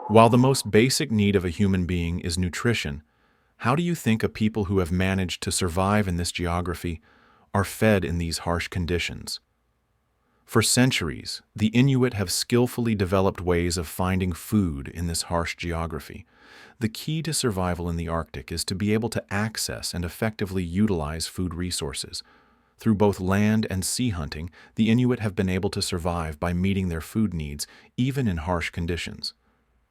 While the most basic need of a human being is nutrition, how do you think a people who have managed to survive in this geography are fed in these harsh conditions? For centuries, the Inuit have skillfully developed ways of finding food in this harsh geography. The key to survival in the Arctic is to be able to access and effectively utilize food resources. Through both land and sea hunting, the Inuit have been able to survive by meeting their food needs, even in harsh conditions.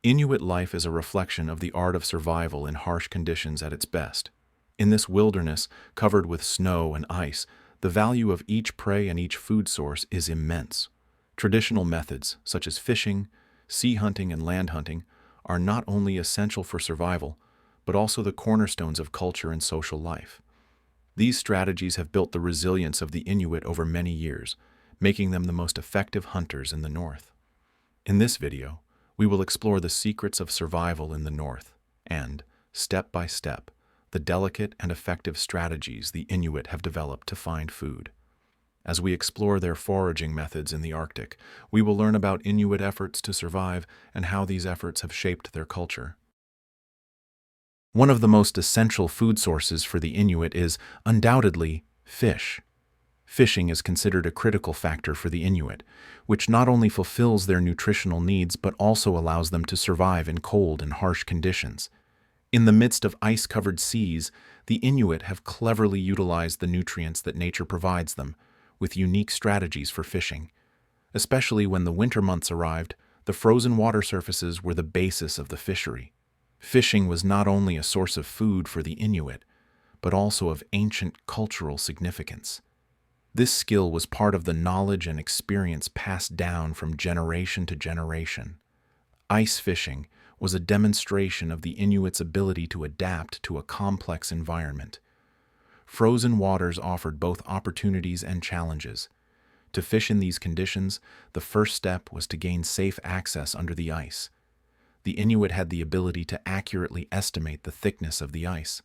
Inuit life is a reflection of the art of survival in harsh conditions at its best. In this wilderness, covered with snow and ice, the value of each prey and each food source is immense. Traditional methods, such as fishing, sea hunting, and land hunting, are not only essential for survival, but also the cornerstones of culture and social life. These strategies have built the resilience of the Inuit over many years, making them the most effective hunters in the North. In this video, we will explore the secrets of survival in the North and, step by step, the delicate and effective strategies the Inuit have developed to find food. As we explore their foraging methods in the Arctic, we will learn about Inuit efforts to survive and how these efforts have shaped their culture. One of the most essential food sources for the Inuit is, undoubtedly, fish. Fishing is considered a critical factor for the Inuit, which not only fulfills their nutritional needs but also allows them to survive in cold and harsh conditions. In the midst of ice-covered seas, the Inuit have cleverly utilized the nutrients that nature provides them, with unique strategies for fishing. Especially when the winter months arrived, the frozen water surfaces were the basis of the fishery. Fishing was not only a source of food for the Inuit, but also of ancient cultural significance. This skill was part of the knowledge and experience passed down from generation to generation. Ice fishing was a demonstration of the Inuits' ability to adapt to a complex environment. Frozen waters offered both opportunities and challenges. To fish in these conditions, the first step was to gain safe access under the ice. The Inuit had the ability to accurately estimate the thickness of the ice.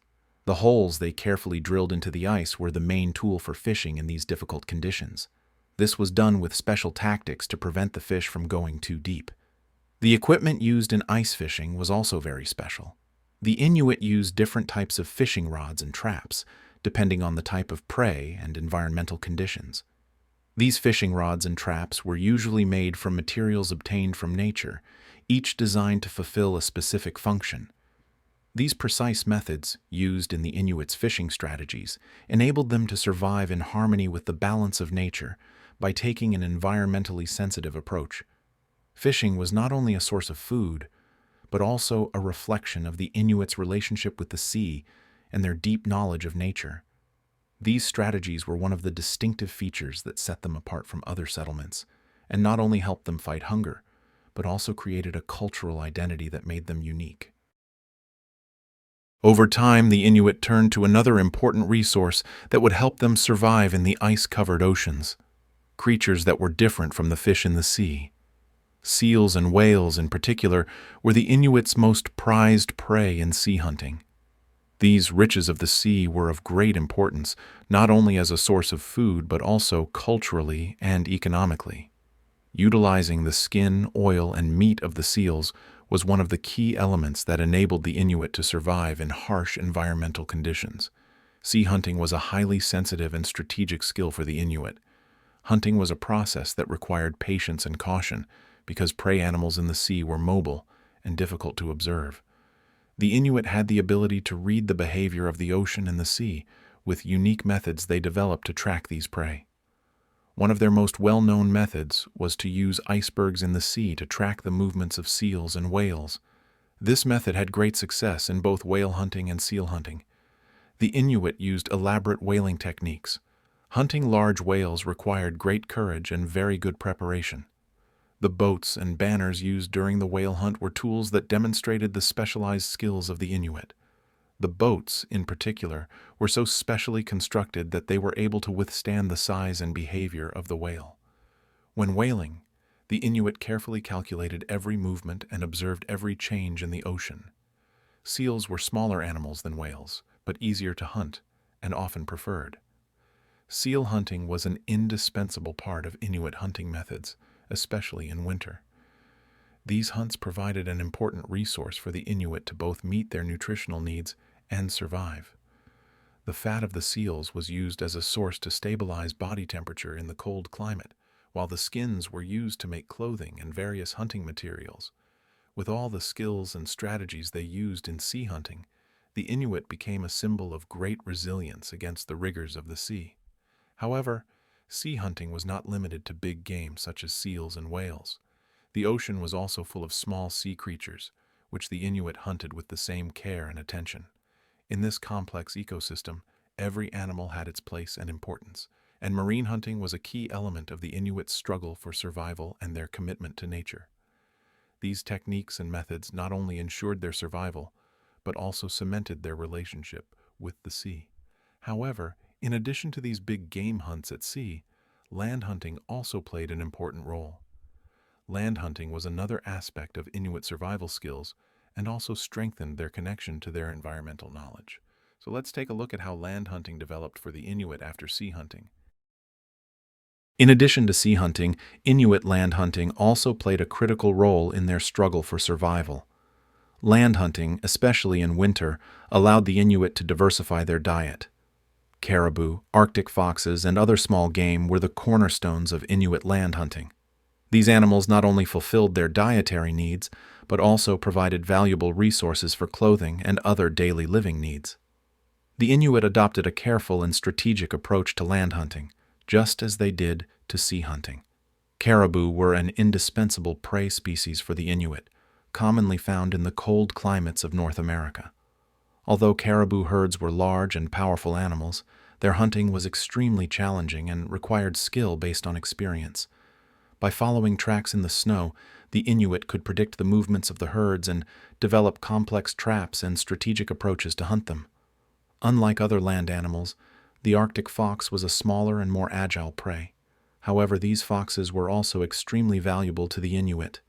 The holes they carefully drilled into the ice were the main tool for fishing in these difficult conditions. This was done with special tactics to prevent the fish from going too deep. The equipment used in ice fishing was also very special. The Inuit used different types of fishing rods and traps, depending on the type of prey and environmental conditions. These fishing rods and traps were usually made from materials obtained from nature, each designed to fulfill a specific function. These precise methods, used in the Inuits' fishing strategies, enabled them to survive in harmony with the balance of nature by taking an environmentally sensitive approach. Fishing was not only a source of food, but also a reflection of the Inuits' relationship with the sea and their deep knowledge of nature. These strategies were one of the distinctive features that set them apart from other settlements, and not only helped them fight hunger, but also created a cultural identity that made them unique. Over time, the Inuit turned to another important resource that would help them survive in the ice-covered oceans: creatures that were different from the fish in the sea. Seals and whales, in particular, were the Inuits' most prized prey in sea hunting. These riches of the sea were of great importance, not only as a source of food but also culturally and economically. Utilizing the skin, oil, and meat of the seals was one of the key elements that enabled the Inuit to survive in harsh environmental conditions. Sea hunting was a highly sensitive and strategic skill for the Inuit. Hunting was a process that required patience and caution because prey animals in the sea were mobile and difficult to observe. The Inuit had the ability to read the behavior of the ocean and the sea with unique methods they developed to track these prey. One of their most well-known methods was to use icebergs in the sea to track the movements of seals and whales. This method had great success in both whale hunting and seal hunting. The Inuit used elaborate whaling techniques. Hunting large whales required great courage and very good preparation. The boats and banners used during the whale hunt were tools that demonstrated the specialized skills of the Inuit. The boats, in particular, were so specially constructed that they were able to withstand the size and behavior of the whale. When whaling, the Inuit carefully calculated every movement and observed every change in the ocean. Seals were smaller animals than whales, but easier to hunt and often preferred. Seal hunting was an indispensable part of Inuit hunting methods, especially in winter. These hunts provided an important resource for the Inuit to both meet their nutritional needs and survive. The fat of the seals was used as a source to stabilize body temperature in the cold climate, while the skins were used to make clothing and various hunting materials. With all the skills and strategies they used in sea hunting, the Inuit became a symbol of great resilience against the rigors of the sea. However, sea hunting was not limited to big game such as seals and whales. The ocean was also full of small sea creatures, which the Inuit hunted with the same care and attention. In this complex ecosystem, every animal had its place and importance, and marine hunting was a key element of the Inuits' struggle for survival and their commitment to nature. These techniques and methods not only ensured their survival, but also cemented their relationship with the sea. However, in addition to these big game hunts at sea, land hunting also played an important role. Land hunting was another aspect of Inuit survival skills and also strengthened their connection to their environmental knowledge. So let's take a look at how land hunting developed for the Inuit after sea hunting. In addition to sea hunting, Inuit land hunting also played a critical role in their struggle for survival. Land hunting, especially in winter, allowed the Inuit to diversify their diet. Caribou, Arctic foxes, and other small game were the cornerstones of Inuit land hunting. These animals not only fulfilled their dietary needs, but also provided valuable resources for clothing and other daily living needs. The Inuit adopted a careful and strategic approach to land hunting, just as they did to sea hunting. Caribou were an indispensable prey species for the Inuit, commonly found in the cold climates of North America. Although caribou herds were large and powerful animals, their hunting was extremely challenging and required skill based on experience. By following tracks in the snow, the Inuit could predict the movements of the herds and develop complex traps and strategic approaches to hunt them. Unlike other land animals, the Arctic fox was a smaller and more agile prey. However, these foxes were also extremely valuable to the Inuit.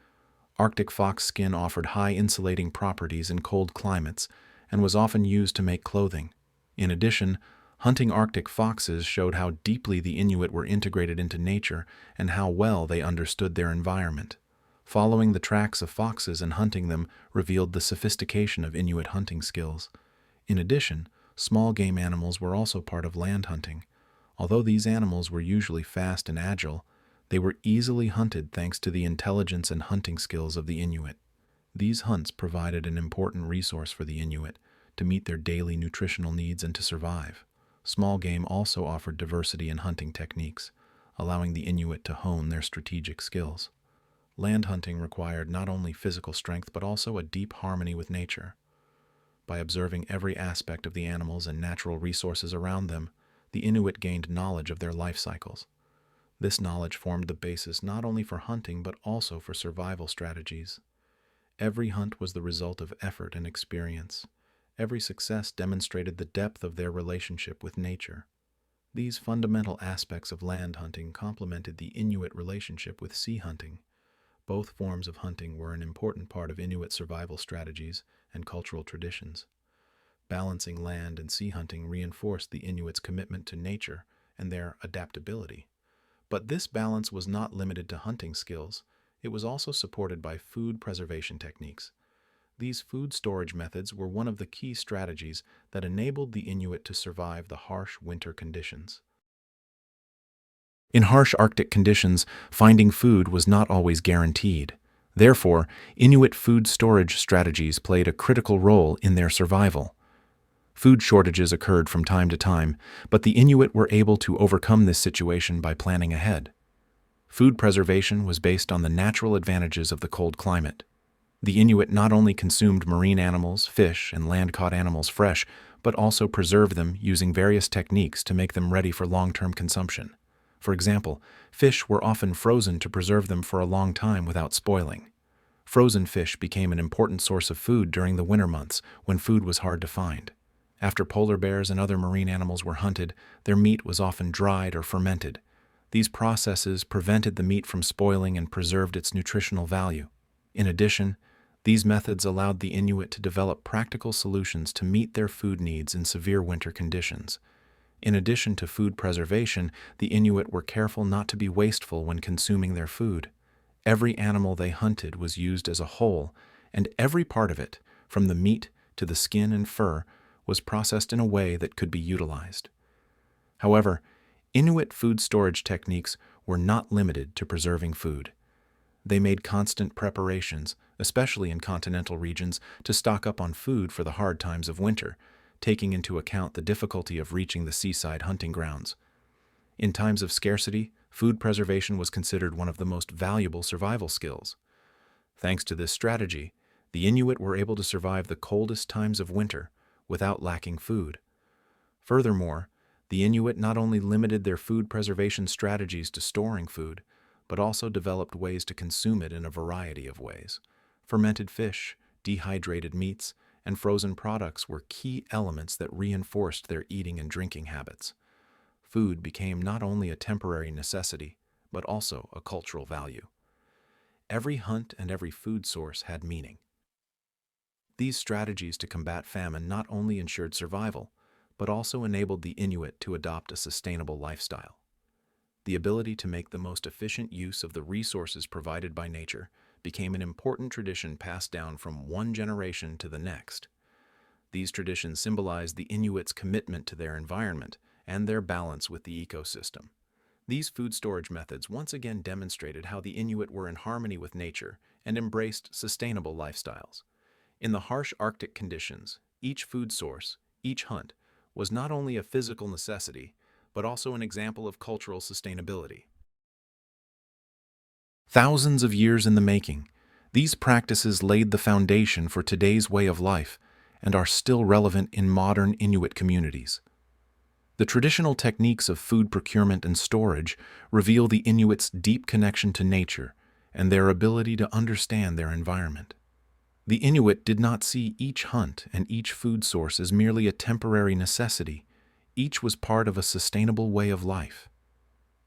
Arctic fox skin offered high insulating properties in cold climates and was often used to make clothing. In addition, hunting Arctic foxes showed how deeply the Inuit were integrated into nature and how well they understood their environment. Following the tracks of foxes and hunting them revealed the sophistication of Inuit hunting skills. In addition, small game animals were also part of land hunting. Although these animals were usually fast and agile, they were easily hunted thanks to the intelligence and hunting skills of the Inuit. These hunts provided an important resource for the Inuit to meet their daily nutritional needs and to survive. Small game also offered diversity in hunting techniques, allowing the Inuit to hone their strategic skills. Land hunting required not only physical strength but also a deep harmony with nature. By observing every aspect of the animals and natural resources around them, the Inuit gained knowledge of their life cycles. This knowledge formed the basis not only for hunting but also for survival strategies. Every hunt was the result of effort and experience. Every success demonstrated the depth of their relationship with nature. These fundamental aspects of land hunting complemented the Inuit relationship with sea hunting. Both forms of hunting were an important part of Inuit survival strategies and cultural traditions. Balancing land and sea hunting reinforced the Inuits' commitment to nature and their adaptability. But this balance was not limited to hunting skills. It was also supported by food preservation techniques. These food storage methods were one of the key strategies that enabled the Inuit to survive the harsh winter conditions. In harsh Arctic conditions, finding food was not always guaranteed. Therefore, Inuit food storage strategies played a critical role in their survival. Food shortages occurred from time to time, but the Inuit were able to overcome this situation by planning ahead. Food preservation was based on the natural advantages of the cold climate. The Inuit not only consumed marine animals, fish, and land-caught animals fresh, but also preserved them using various techniques to make them ready for long-term consumption. For example, fish were often frozen to preserve them for a long time without spoiling. Frozen fish became an important source of food during the winter months when food was hard to find. After polar bears and other marine animals were hunted, their meat was often dried or fermented. These processes prevented the meat from spoiling and preserved its nutritional value. In addition, these methods allowed the Inuit to develop practical solutions to meet their food needs in severe winter conditions. In addition to food preservation, the Inuit were careful not to be wasteful when consuming their food. Every animal they hunted was used as a whole, and every part of it, from the meat to the skin and fur, was processed in a way that could be utilized. However, Inuit food storage techniques were not limited to preserving food. They made constant preparations, especially in continental regions, to stock up on food for the hard times of winter, taking into account the difficulty of reaching the seaside hunting grounds. In times of scarcity, food preservation was considered one of the most valuable survival skills. Thanks to this strategy, the Inuit were able to survive the coldest times of winter without lacking food. Furthermore, the Inuit not only limited their food preservation strategies to storing food, but also developed ways to consume it in a variety of ways. Fermented fish, dehydrated meats, and frozen products were key elements that reinforced their eating and drinking habits. Food became not only a temporary necessity, but also a cultural value. Every hunt and every food source had meaning. These strategies to combat famine not only ensured survival, but also enabled the Inuit to adopt a sustainable lifestyle. The ability to make the most efficient use of the resources provided by nature became an important tradition passed down from one generation to the next. These traditions symbolized the Inuits' commitment to their environment and their balance with the ecosystem. These food storage methods once again demonstrated how the Inuit were in harmony with nature and embraced sustainable lifestyles. In the harsh Arctic conditions, each food source, each hunt, was not only a physical necessity, but also an example of cultural sustainability. Thousands of years in the making, these practices laid the foundation for today's way of life and are still relevant in modern Inuit communities. The traditional techniques of food procurement and storage reveal the Inuits' deep connection to nature and their ability to understand their environment. The Inuit did not see each hunt and each food source as merely a temporary necessity. Each was part of a sustainable way of life.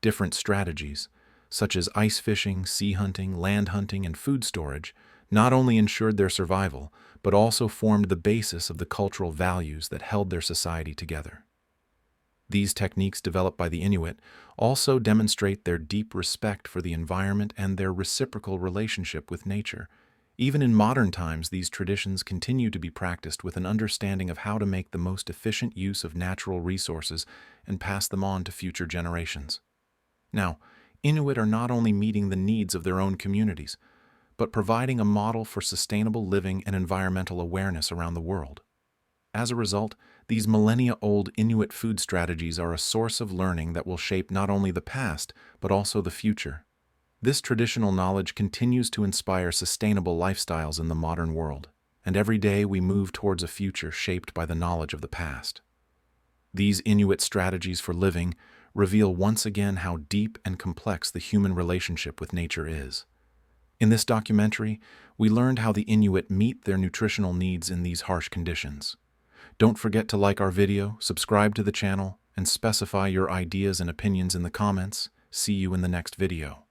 Different strategies, such as ice fishing, sea hunting, land hunting, and food storage, not only ensured their survival, but also formed the basis of the cultural values that held their society together. These techniques developed by the Inuit also demonstrate their deep respect for the environment and their reciprocal relationship with nature. Even in modern times, these traditions continue to be practiced with an understanding of how to make the most efficient use of natural resources and pass them on to future generations. Now, Inuit are not only meeting the needs of their own communities, but providing a model for sustainable living and environmental awareness around the world. As a result, these millennia-old Inuit food strategies are a source of learning that will shape not only the past, but also the future. This traditional knowledge continues to inspire sustainable lifestyles in the modern world, and every day we move towards a future shaped by the knowledge of the past. These Inuit strategies for living reveal once again how deep and complex the human relationship with nature is. In this documentary, we learned how the Inuit meet their nutritional needs in these harsh conditions. Don't forget to like our video, subscribe to the channel, and specify your ideas and opinions in the comments. See you in the next video.